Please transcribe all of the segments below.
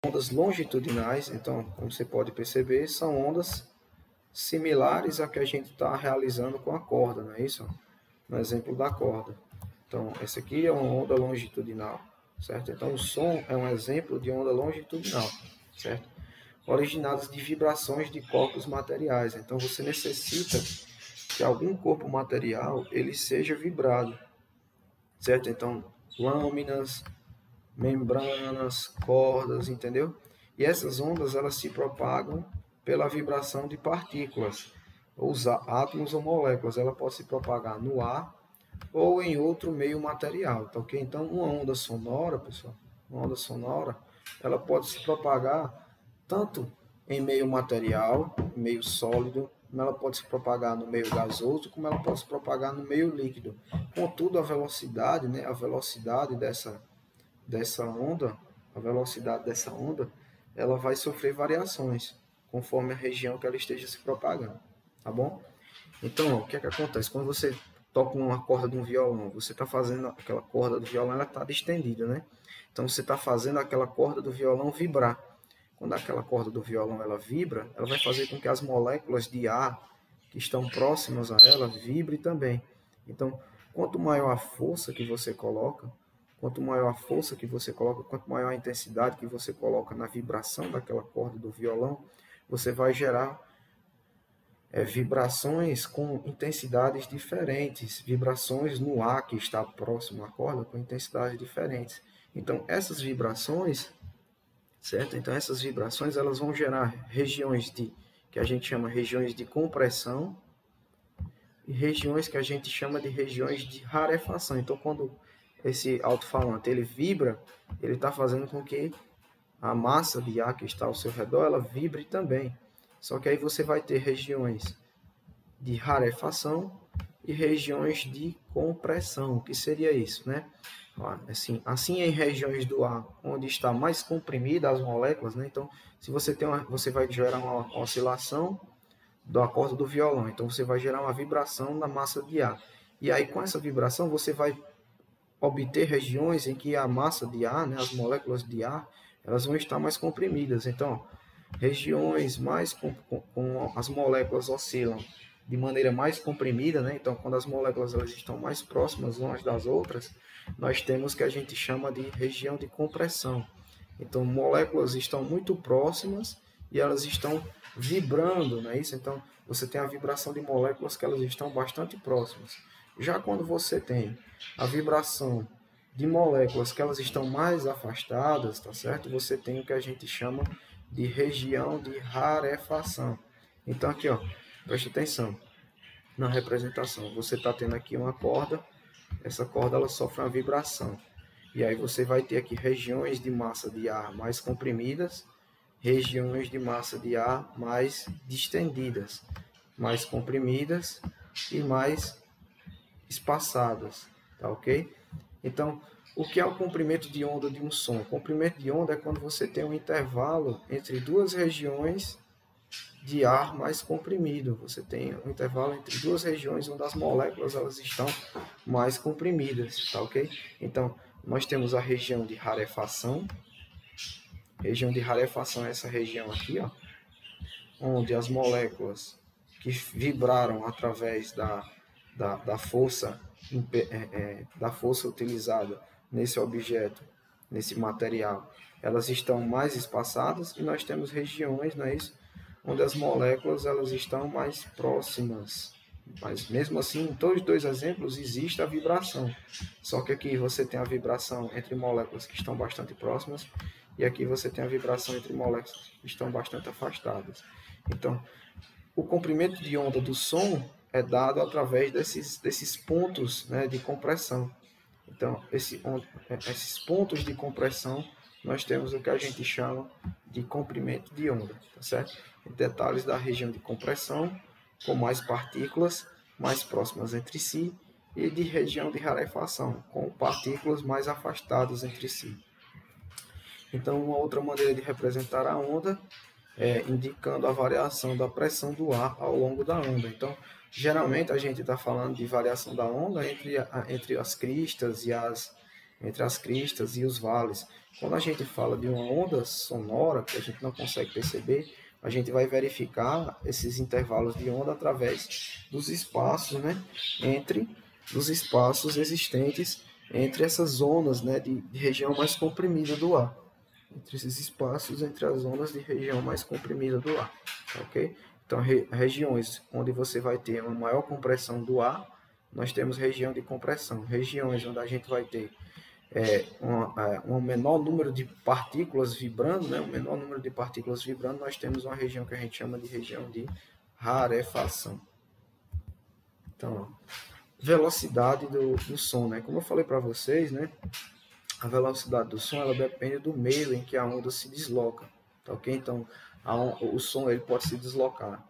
ondas longitudinais. Então, como você pode perceber, são ondas similares a que a gente está realizando com a corda, não é isso? No exemplo da corda. Então, essa aqui é uma onda longitudinal, certo? Então, o som é um exemplo de onda longitudinal, certo? Originadas de vibrações de corpos materiais. Então, você necessita que algum corpo material ele seja vibrado, certo? Então, lâminas, membranas, cordas, entendeu? E essas ondas elas se propagam pela vibração de partículas, os átomos ou moléculas. Ela pode se propagar no ar ou em outro meio material, tá ok? Então, uma onda sonora, pessoal, uma onda sonora, ela pode se propagar tanto em meio material, meio sólido, como ela pode se propagar no meio gasoso, como ela pode se propagar no meio líquido. Contudo, a velocidade, né, a velocidade dessa onda, a velocidade dessa onda, ela vai sofrer variações conforme a região que ela esteja se propagando, tá bom? Então, o que é que acontece? Quando você toca uma corda de um violão, você está fazendo aquela corda do violão, ela está distendida, né? Então, você está fazendo aquela corda do violão vibrar. Quando aquela corda do violão ela vibra, ela vai fazer com que as moléculas de ar que estão próximas a ela vibrem também. Então, quanto maior a força que você coloca, quanto maior a força que você coloca, quanto maior a intensidade que você coloca na vibração daquela corda do violão, você vai gerar vibrações com intensidades diferentes, vibrações no ar que está próximo à corda com intensidades diferentes. Então, essas vibrações, certo? Então, essas vibrações elas vão gerar regiões que a gente chama regiões de compressão e regiões que a gente chama de regiões de rarefação. Então, quando esse alto-falante ele vibra, ele está fazendo com que a massa de ar que está ao seu redor ela vibre também. Só que aí você vai ter regiões de rarefação e regiões de compressão. O que seria isso, né? Assim em regiões do ar onde está mais comprimida as moléculas, né? Então, se você você vai gerar uma oscilação da corda do violão, então você vai gerar uma vibração na massa de ar. E aí com essa vibração você vai obter regiões em que a massa de ar, né, as moléculas de ar, elas vão estar mais comprimidas. Então, regiões mais com as moléculas oscilam de maneira mais comprimida, né? Então, quando as moléculas elas estão mais próximas umas das outras, nós temos o que a gente chama de região de compressão. Então, moléculas estão muito próximas e elas estão vibrando, não é isso? Então, você tem a vibração de moléculas que elas estão bastante próximas. Já quando você tem a vibração de moléculas que elas estão mais afastadas, tá certo? Você tem o que a gente chama de região de rarefação. Então, aqui, ó, preste atenção na representação. Você está tendo aqui uma corda, essa corda ela sofre uma vibração. E aí você vai ter aqui regiões de massa de ar mais comprimidas, regiões de massa de ar mais distendidas, mais comprimidas e mais espaçadas, tá ok? Então, o que é o comprimento de onda de um som? O comprimento de onda é quando você tem um intervalo entre duas regiões de ar mais comprimido. Você tem um intervalo entre duas regiões onde as moléculas elas estão mais comprimidas, tá ok? Então, nós temos a região de rarefação. Região de rarefação é essa região aqui, ó, onde as moléculas que vibraram através da força da força utilizada nesse objeto, nesse material, elas estão mais espaçadas e nós temos regiões, não é isso, onde as moléculas elas estão mais próximas. Mas mesmo assim, em todos os dois exemplos existe a vibração. Só que aqui você tem a vibração entre moléculas que estão bastante próximas e aqui você tem a vibração entre moléculas que estão bastante afastadas. Então, o comprimento de onda do som é dado através desses pontos, né, de compressão. Então, esses pontos de compressão, nós temos o que a gente chama de comprimento de onda, tá certo? Detalhes da região de compressão, com mais partículas mais próximas entre si, e de região de rarefação, com partículas mais afastadas entre si. Então, uma outra maneira de representar a onda indicando a variação da pressão do ar ao longo da onda. Então, geralmente a gente está falando de variação da onda entre as cristas entre as cristas e os vales. Quando a gente fala de uma onda sonora que a gente não consegue perceber, a gente vai verificar esses intervalos de onda através dos espaços, né, entre dos espaços existentes entre essas zonas, né, de região mais comprimida do ar. Entre esses espaços, entre as zonas de região mais comprimida do ar, ok? Então, regiões onde você vai ter uma maior compressão do ar, nós temos região de compressão. Regiões onde a gente vai ter um menor número de partículas vibrando, né? Um menor número de partículas vibrando, nós temos uma região que a gente chama de região de rarefação. Então, velocidade do som, né? Como eu falei para vocês, né? A velocidade do som ela depende do meio em que a onda se desloca, tá ok? Então, o som ele pode se deslocar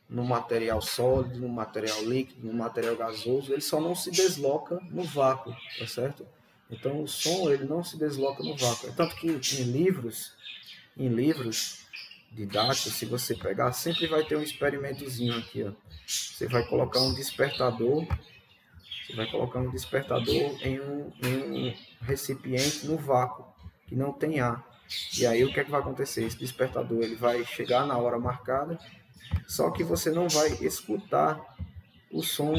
no material sólido, no material líquido, no material gasoso, ele só não se desloca no vácuo, tá certo? Então, o som ele não se desloca no vácuo. Tanto que em livros didáticos, se você pegar, sempre vai ter um experimentozinho aqui, ó. Você vai colocar um despertador em um recipiente no vácuo, que não tem ar. E aí o que é que vai acontecer? Esse despertador ele vai chegar na hora marcada, só que você não vai escutar o som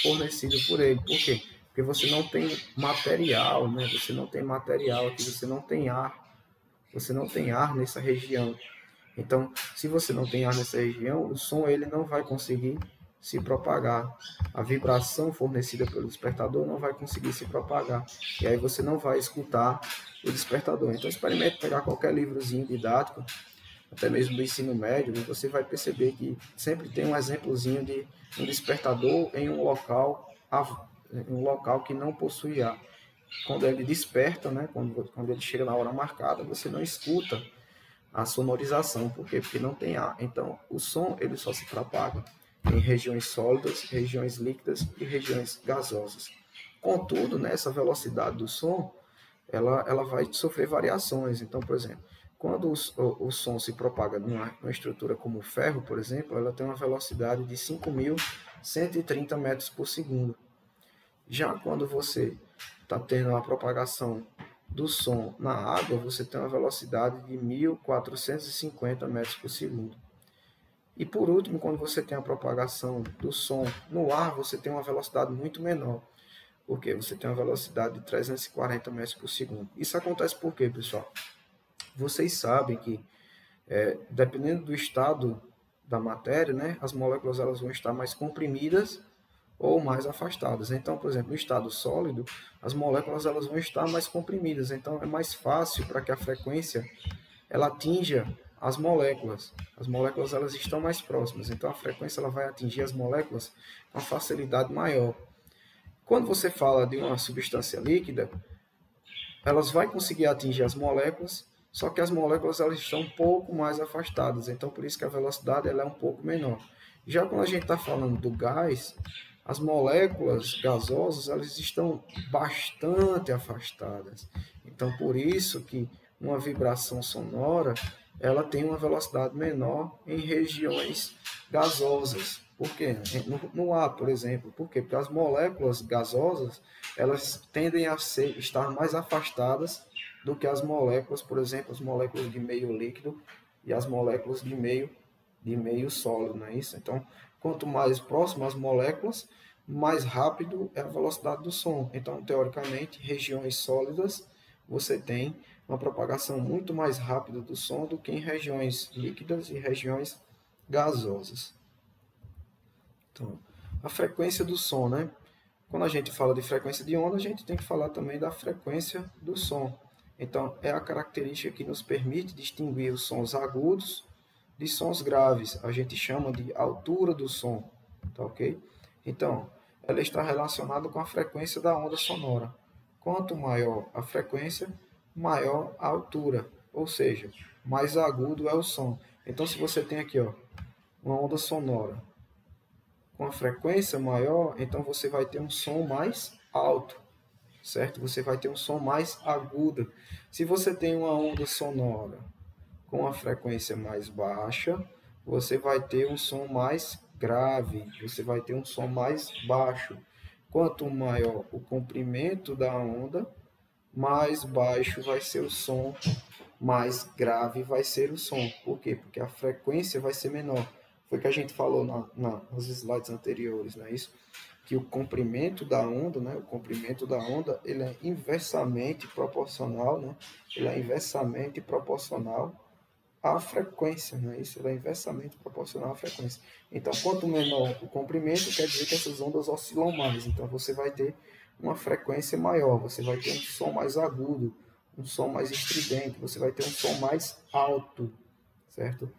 fornecido por ele. Por quê? Porque você não tem material, né? Você não tem material aqui, você não tem ar nessa região. Então, se você não tem ar nessa região, o som ele não vai conseguir se propagar. A vibração fornecida pelo despertador não vai conseguir se propagar. E aí você não vai escutar o despertador. Então, experimente pegar qualquer livrozinho didático, até mesmo do ensino médio, e você vai perceber que sempre tem um exemplozinho de um despertador em um local que não possui ar. Quando ele desperta, né, quando ele chega na hora marcada, você não escuta a sonorização. Por quê? Porque não tem ar. Então, o som ele só se propaga em regiões sólidas, regiões líquidas e regiões gasosas. Contudo, nessa velocidade do som, ela vai sofrer variações. Então, por exemplo, quando o som se propaga numa estrutura como o ferro, por exemplo, ela tem uma velocidade de 5.130 metros por segundo. Já quando você está tendo a propagação do som na água, você tem uma velocidade de 1.450 metros por segundo. E por último, quando você tem a propagação do som no ar, você tem uma velocidade muito menor, porque você tem uma velocidade de 340 metros por segundo. Isso acontece por quê, pessoal? Vocês sabem que, dependendo do estado da matéria, né, as moléculas elas vão estar mais comprimidas ou mais afastadas. Então, por exemplo, no estado sólido, as moléculas elas vão estar mais comprimidas. Então, é mais fácil para que a frequência ela atinja as moléculas. As moléculas elas estão mais próximas. Então, a frequência ela vai atingir as moléculas com uma facilidade maior. Quando você fala de uma substância líquida, elas vão conseguir atingir as moléculas, só que as moléculas elas estão um pouco mais afastadas. Então, por isso que a velocidade ela é um pouco menor. Já quando a gente está falando do gás, as moléculas gasosas elas estão bastante afastadas. Então, por isso que uma vibração sonora ela tem uma velocidade menor em regiões gasosas. Por quê? No ar, por exemplo. Por quê? Porque as moléculas gasosas elas tendem a estar mais afastadas do que as moléculas, por exemplo, as moléculas de meio líquido e as moléculas de meio sólido, não é isso? Então, quanto mais próximo as moléculas, mais rápido é a velocidade do som. Então, teoricamente, regiões sólidas, você tem uma propagação muito mais rápida do som do que em regiões líquidas e regiões gasosas. Então, a frequência do som, né? Quando a gente fala de frequência de onda, a gente tem que falar também da frequência do som. Então, é a característica que nos permite distinguir os sons agudos de sons graves. A gente chama de altura do som, tá ok? Então, ela está relacionada com a frequência da onda sonora. Quanto maior a frequência, maior a altura, ou seja, mais agudo é o som. Então, se você tem aqui, ó, uma onda sonora com a frequência maior, então você vai ter um som mais alto, certo? Você vai ter um som mais agudo. Se você tem uma onda sonora com a frequência mais baixa, você vai ter um som mais grave, você vai ter um som mais baixo. Quanto maior o comprimento da onda, mais baixo vai ser o som, mais grave vai ser o som. Por quê? Porque a frequência vai ser menor. Foi o que a gente falou nos slides anteriores, não é isso? Que o comprimento da onda, né? O comprimento da onda, ele é inversamente proporcional, né? Ele é inversamente proporcional à frequência, não é isso? Ele é inversamente proporcional à frequência. Então, quanto menor o comprimento, quer dizer que essas ondas oscilam mais. Então, você vai ter uma frequência maior, você vai ter um som mais agudo, um som mais estridente, você vai ter um som mais alto, certo?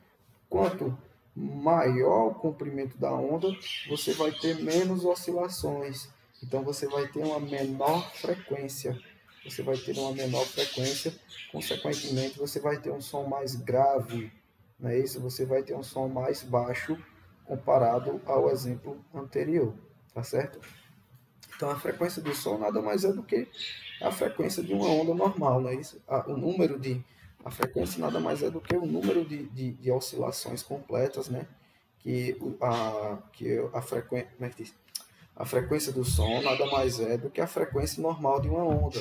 Quanto maior o comprimento da onda, você vai ter menos oscilações. Então você vai ter uma menor frequência. Você vai ter uma menor frequência, consequentemente você vai ter um som mais grave, não é isso? Você vai ter um som mais baixo comparado ao exemplo anterior, tá certo? Então a frequência do som nada mais é do que a frequência de uma onda normal, não é isso? A frequência nada mais é do que o número de oscilações completas, né? Como é que diz? A frequência do som nada mais é do que a frequência normal de uma onda.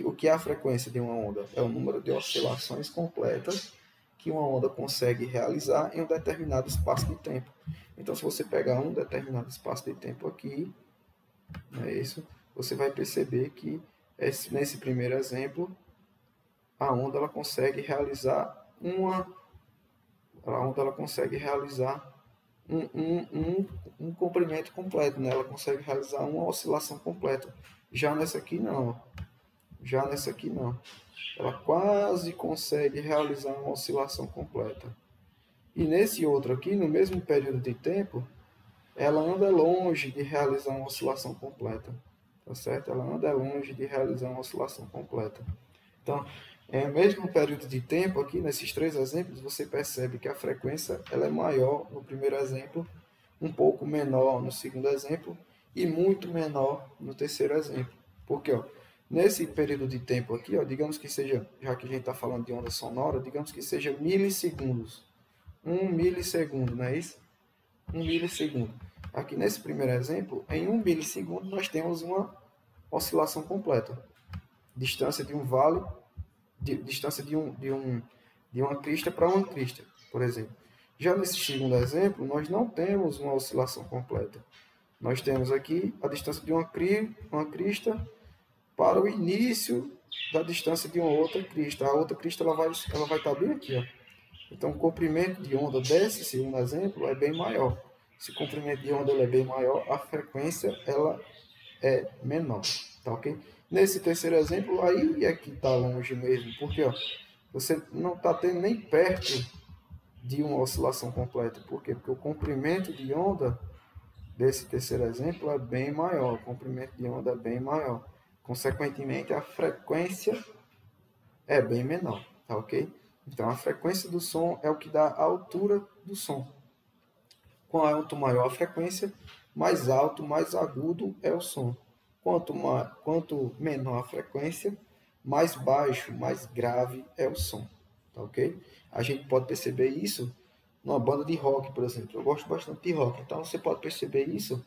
O que é a frequência de uma onda? É o número de oscilações completas que uma onda consegue realizar em um determinado espaço de tempo. Então, se você pegar um determinado espaço de tempo aqui, não é isso? Você vai perceber que nesse primeiro exemplo a onda ela consegue realizar um comprimento completo, né? Ela consegue realizar uma oscilação completa. Já nessa aqui não. Já nessa aqui não. Ela quase consegue realizar uma oscilação completa. E nesse outro aqui, no mesmo período de tempo, ela anda longe de realizar uma oscilação completa, tá certo? Ela anda longe de realizar uma oscilação completa. Então, mesmo no período de tempo aqui, nesses três exemplos, você percebe que a frequência ela é maior no primeiro exemplo, um pouco menor no segundo exemplo e muito menor no terceiro exemplo. Porque, ó, nesse período de tempo aqui, ó, digamos que seja, já que a gente está falando de onda sonora, digamos que seja milissegundos. 1 milissegundo, não é isso? 1 milissegundo. Aqui nesse primeiro exemplo, em 1 milissegundo nós temos uma oscilação completa. Distância de um vale, distância de uma crista para uma crista, por exemplo. Já nesse segundo exemplo, nós não temos uma oscilação completa. Nós temos aqui a distância de uma crista para o início da distância de uma outra crista. A outra crista ela vai estar bem aqui, ó. Então, o comprimento de onda desse segundo exemplo é bem maior. Se o comprimento de onda é bem maior, a frequência ela é menor, tá ok? Nesse terceiro exemplo, aí é que está longe mesmo, porque ó, você não está tendo nem perto de uma oscilação completa. Por quê? Porque o comprimento de onda desse terceiro exemplo é bem maior, o comprimento de onda é bem maior. Consequentemente, a frequência é bem menor, tá ok? Então, a frequência do som é o que dá a altura do som. Quanto maior a frequência, mais alto, mais agudo é o som. Quanto menor a frequência, mais baixo, mais grave é o som. Tá ok? A gente pode perceber isso numa banda de rock, por exemplo. Eu gosto bastante de rock, então você pode perceber isso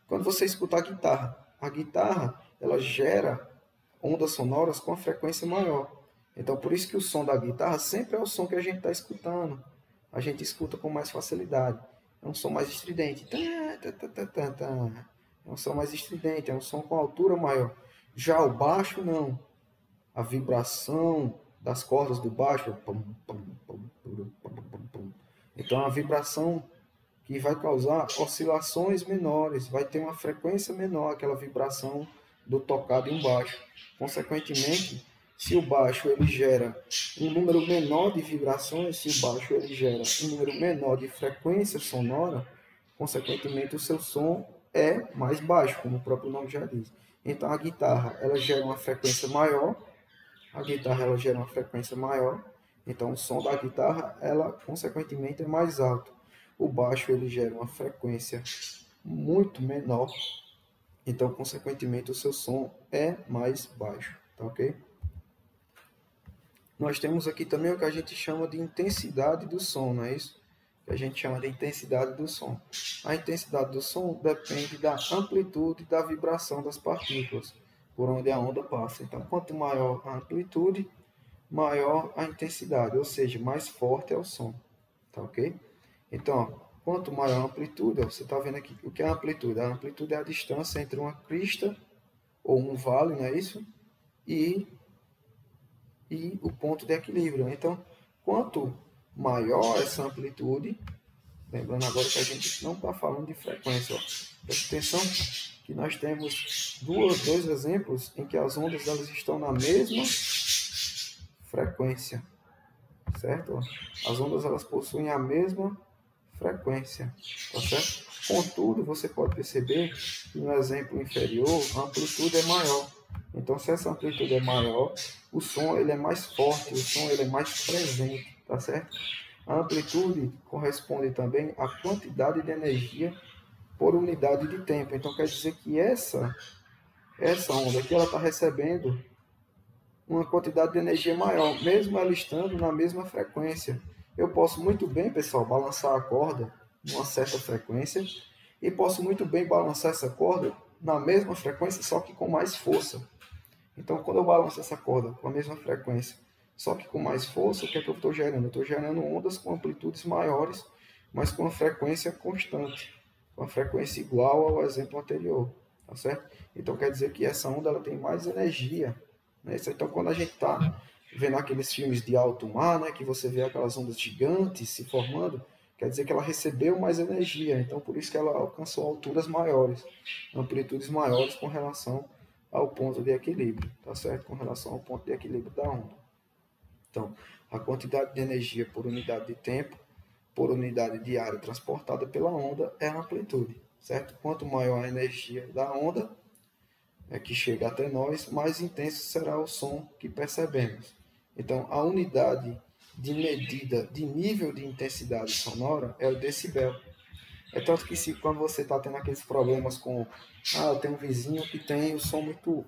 quando você escuta a guitarra. A guitarra, ela gera ondas sonoras com a frequência maior. Então, por isso que o som da guitarra sempre é o som que a gente está escutando. A gente escuta com mais facilidade. É um som mais estridente. É um som mais estridente, é um som com altura maior. Já o baixo, não. A vibração das cordas do baixo. Então, a vibração que vai causar oscilações menores, vai ter uma frequência menor, aquela vibração do tocado em baixo. Consequentemente, se o baixo ele gera um número menor de vibrações, se o baixo ele gera um número menor de frequência sonora, consequentemente o seu som é mais baixo, como o próprio nome já diz. Então a guitarra ela gera uma frequência maior, então o som da guitarra ela consequentemente é mais alto. O baixo ele gera uma frequência muito menor, então consequentemente o seu som é mais baixo, tá ok? Nós temos aqui também o que a gente chama de intensidade do som, não é isso? Que a gente chama de intensidade do som. A intensidade do som depende da amplitude da vibração das partículas. por onde a onda passa. Então, quanto maior a amplitude, maior a intensidade, ou seja, mais forte é o som, tá ok? Então, ó, quanto maior a amplitude, ó, você está vendo aqui o que é a amplitude? A amplitude é a distância entre uma crista ou um vale, não é isso? E o ponto de equilíbrio. Então, quanto maior essa amplitude, lembrando agora que a gente não está falando de frequência, ó. Presta atenção que nós temos dois exemplos em que as ondas elas estão na mesma frequência, certo? As ondas elas possuem a mesma frequência, tá certo? Contudo, você pode perceber que no exemplo inferior a amplitude é maior. Então, se essa amplitude é maior, o som ele é mais forte, o som ele é mais presente, tá certo? A amplitude corresponde também à quantidade de energia por unidade de tempo. Então, quer dizer que essa onda aqui ela está recebendo uma quantidade de energia maior, mesmo ela estando na mesma frequência. Eu posso muito bem, pessoal, balançar a corda numa certa frequência e posso muito bem balançar essa corda na mesma frequência, só que com mais força. Então, quando eu balanço essa corda com a mesma frequência, só que com mais força, o que é que eu estou gerando? Eu estou gerando ondas com amplitudes maiores, mas com uma frequência constante, com a frequência igual ao exemplo anterior, tá certo? Então, quer dizer que essa onda ela tem mais energia, né? Então, quando a gente está vendo aqueles filmes de alto mar, né, que você vê aquelas ondas gigantes se formando, quer dizer que ela recebeu mais energia, então por isso que ela alcançou alturas maiores, amplitudes maiores com relação ao ponto de equilíbrio, tá certo? Com relação ao ponto de equilíbrio da onda. Então, a quantidade de energia por unidade de tempo, por unidade de área transportada pela onda é a amplitude, certo? Quanto maior a energia da onda que chega até nós, mais intenso será o som que percebemos. Então, a unidade de medida de nível de intensidade sonora é o decibel. É tanto que quando você está tendo aqueles problemas com, eu tenho um vizinho que tem o som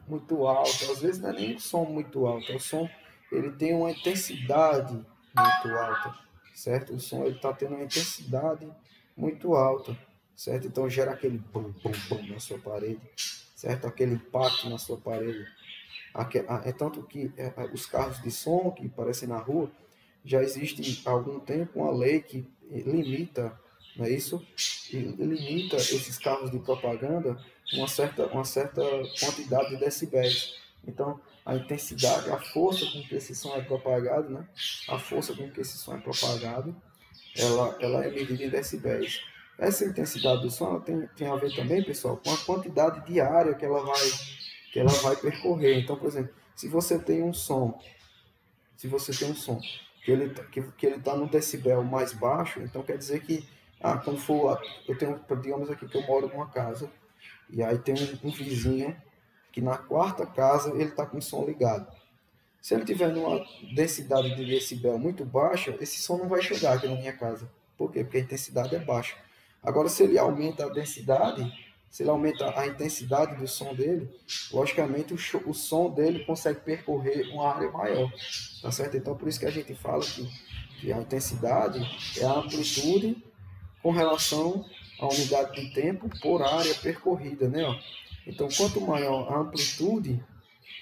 muito alto, às vezes não é nem o som muito alto, é o som, ele tem uma intensidade muito alta, certo? O som ele está tendo uma intensidade muito alta, certo? Então gera aquele bum, bum, bum na sua parede, certo? Aquele impacto na sua parede. É tanto que os carros de som que aparecem na rua, já existe há algum tempo uma lei que limita, não é isso? E limita esses carros de propaganda uma certa quantidade de decibéis. Então, a intensidade, a força com que esse som é propagado, né? A força com que esse som é propagado, ela é medida em decibéis. Essa intensidade do som ela tem a ver também, pessoal, com a quantidade de área que ela vai percorrer. Então, por exemplo, se você tem um som que ele está no decibel mais baixo, então quer dizer que quando for, eu tenho, digamos aqui que eu moro numa casa e aí tem um vizinho que na quarta casa ele está com o som ligado. Se ele tiver numa densidade de decibel muito baixa, esse som não vai chegar aqui na minha casa. Por quê? Porque a intensidade é baixa. Agora, se ele aumenta a densidade, se ele aumenta a intensidade do som dele, logicamente o som dele consegue percorrer uma área maior. Tá certo? Então, por isso que a gente fala que a intensidade é a amplitude com relação à unidade de tempo por área percorrida, né? Então, quanto maior a amplitude,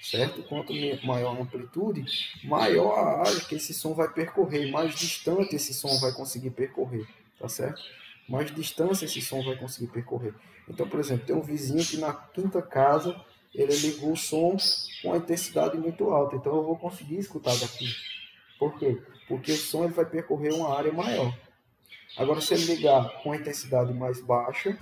certo? Quanto maior a amplitude, maior a área que esse som vai percorrer, mais distante esse som vai conseguir percorrer, tá certo? Mais distância esse som vai conseguir percorrer. Então, por exemplo, tem um vizinho que na quinta casa ele ligou o som com a intensidade muito alta, então eu vou conseguir escutar daqui. Por quê? Porque o som ele vai percorrer uma área maior. Agora, se ele ligar com a intensidade mais baixa,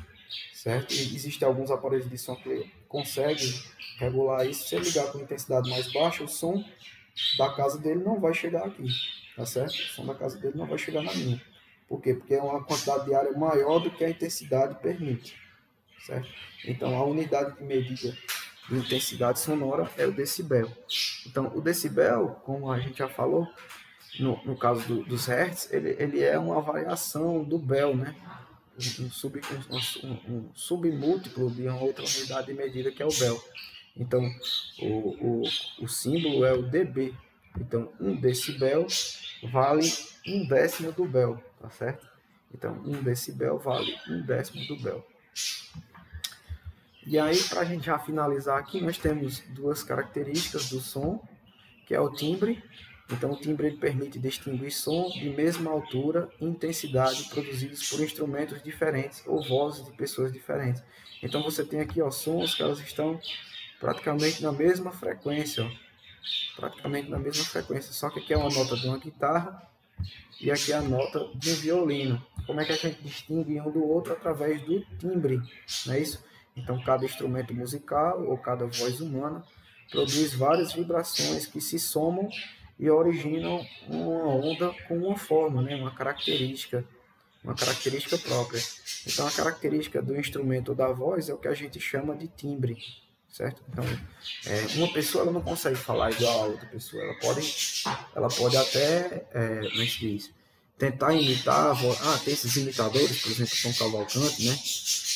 certo? E existem alguns aparelhos de som que conseguem regular isso. Se ele ligar com intensidade mais baixa, o som da casa dele não vai chegar aqui, tá certo? O som da casa dele não vai chegar na minha. Por quê? Porque é uma quantidade de área maior do que a intensidade permite, certo? Então, a unidade de medida de intensidade sonora é o decibel. Então, o decibel, como a gente já falou, no caso dos hertz, ele é uma variação do bel, né? Um submúltiplo de uma outra unidade de medida que é o bel. Então, o símbolo é o dB. Então, 1 decibel vale 1/10 do bel, tá certo? Então, 1 decibel vale 1/10 do bel. E aí, para a gente já finalizar aqui, nós temos duas características do som, que é o timbre. Então, o timbre ele permite distinguir som de mesma altura e intensidade produzidos por instrumentos diferentes ou vozes de pessoas diferentes. Então, você tem aqui ó, sons que elas estão praticamente na mesma frequência, ó, praticamente na mesma frequência, só que aqui é uma nota de uma guitarra e aqui é a nota de um violino. Como é que a gente distingue um do outro? Através do timbre, não é isso? Então, cada instrumento musical ou cada voz humana produz várias vibrações que se somam e originam uma onda com uma forma, né? uma característica própria. Então, a característica do instrumento ou da voz é o que a gente chama de timbre, certo? Então, uma pessoa ela não consegue falar igual a outra pessoa. Ela pode até, como é que se diz? Tentar imitar a voz. Tem esses imitadores, por exemplo, Tom Cavalcante, né?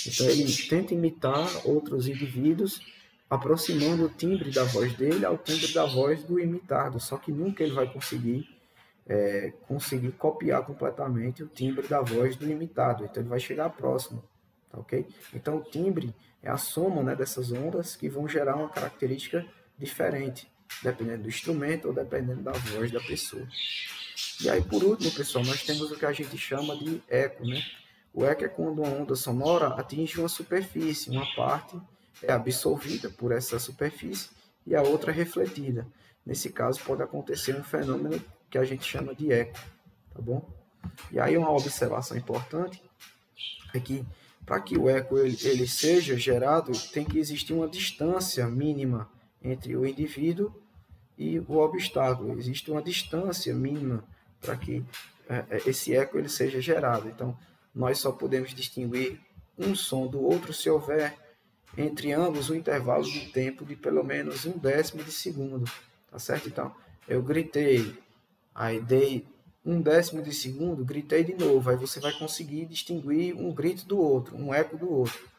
Então, ele tenta imitar outros indivíduos, aproximando o timbre da voz dele ao timbre da voz do imitado. Só que nunca ele vai conseguir copiar completamente o timbre da voz do imitado. Então, ele vai chegar próximo, tá ok? Então, o timbre é a soma, né, dessas ondas que vão gerar uma característica diferente, dependendo do instrumento ou dependendo da voz da pessoa. E aí, por último, pessoal, nós temos o que a gente chama de eco, né? O eco é quando uma onda sonora atinge uma superfície, uma parte é absorvida por essa superfície e a outra é refletida. Nesse caso, pode acontecer um fenômeno que a gente chama de eco, tá bom? E aí, uma observação importante é que, para que o eco ele seja gerado, tem que existir uma distância mínima entre o indivíduo e o obstáculo. Existe uma distância mínima para que esse eco ele seja gerado. Então, nós só podemos distinguir um som do outro se houver entre ambos um intervalo de tempo de pelo menos 1/10 de segundo, tá certo? Então, eu gritei, aí dei 1/10 de segundo, gritei de novo, aí você vai conseguir distinguir um grito do outro, um eco do outro.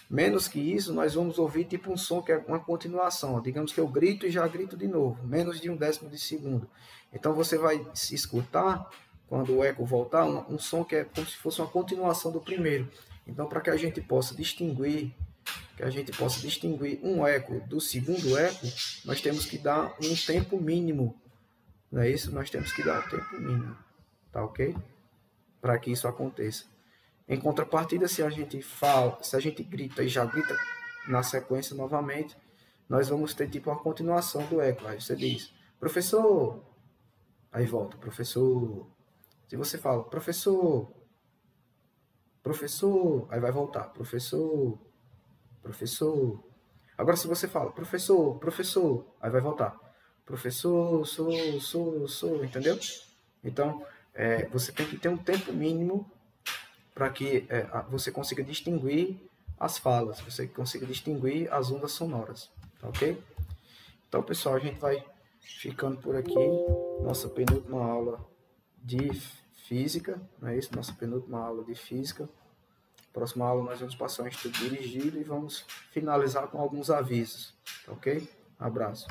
Menos que isso, nós vamos ouvir tipo um som que é uma continuação. Digamos que eu grito e já grito de novo, menos de 1/10 de segundo. Então você vai se escutar, quando o eco voltar, um som que é como se fosse uma continuação do primeiro. Então, para que a gente possa distinguir um eco do segundo eco, nós temos que dar um tempo mínimo. Não é isso? Nós temos que dar um tempo mínimo. Tá ok? Para que isso aconteça. Em contrapartida, se a gente grita e já grita na sequência novamente, nós vamos ter tipo uma continuação do eco. Aí você diz, professor, aí volta, professor. Se você fala, professor, aí vai voltar, professor, professor. Agora se você fala, professor, aí vai voltar, professor, sou, entendeu? Então, você tem que ter um tempo mínimo para que você consiga distinguir as falas, você consiga distinguir as ondas sonoras, tá ok? Então, pessoal, a gente vai ficando por aqui, nossa penúltima aula de física, não é isso? Nossa penúltima aula de física. Próxima aula nós vamos passar um estudo dirigido e vamos finalizar com alguns avisos, tá ok? Abraço.